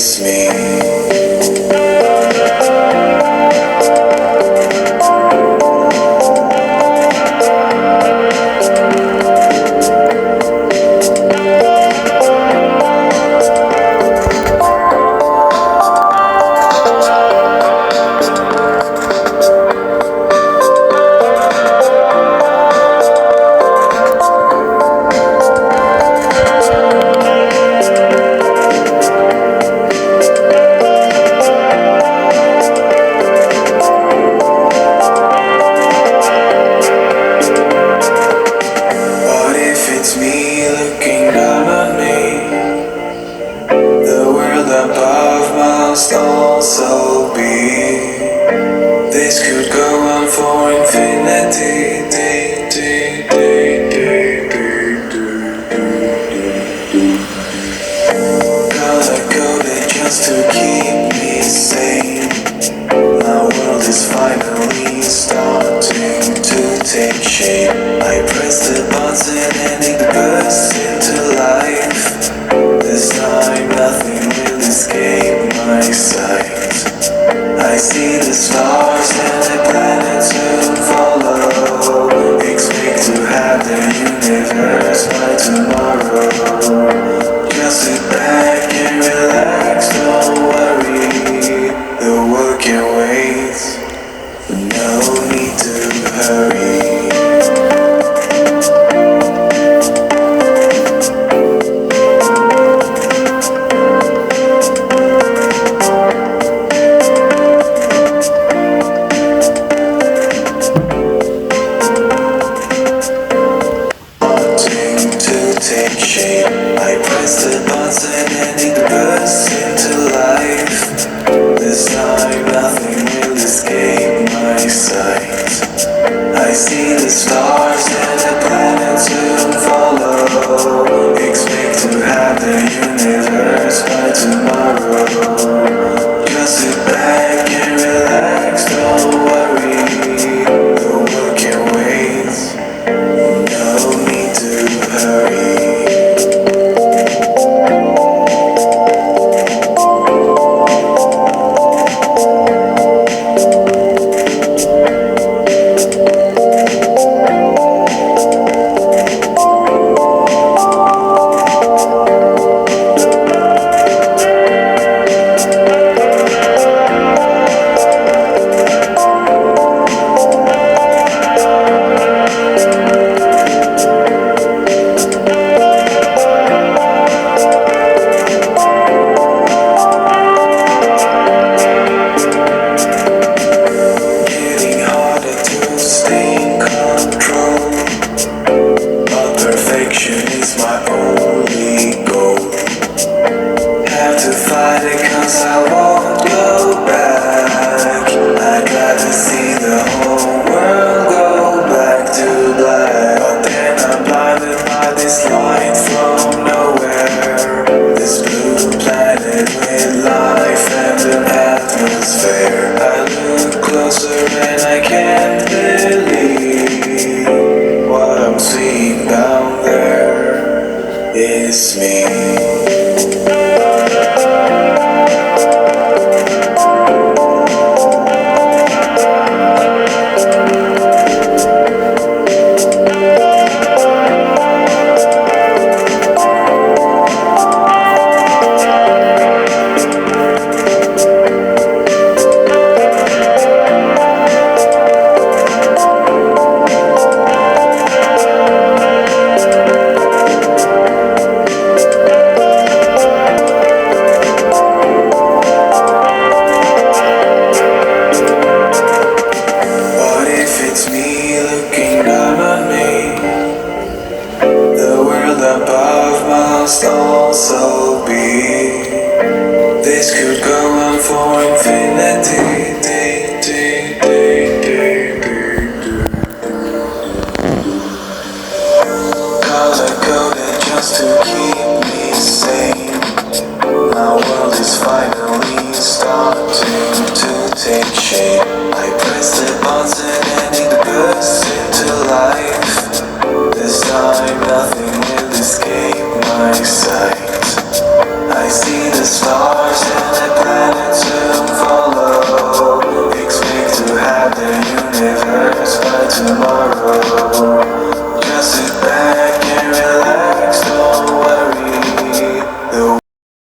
is me. Also be. This could go on for infinity. Color coded just to keep me sane. My world is finally starting to take shape. I press the button and it bursts into life. This time nothing will escape my sight. I see the stars and the planets soon follow. Expect to have the universe by tomorrow. Just sit back and relax, don't worry. The world can wait, no need to hurry. I press the button and it bursts into life. This time nothing will escape my sight. I see the stars and the planets soon follow. Expect to have the universe by tomorrow. Just sit back and relax, don't worry. The world can wait, no need to hurry. It's me. Must also be. This could go on for infinity. Color coded just to keep me sane. My world is finally starting to take shape. I press the button and it bursts into life. This time nothing will escape my sight. I see the stars. tomorrow.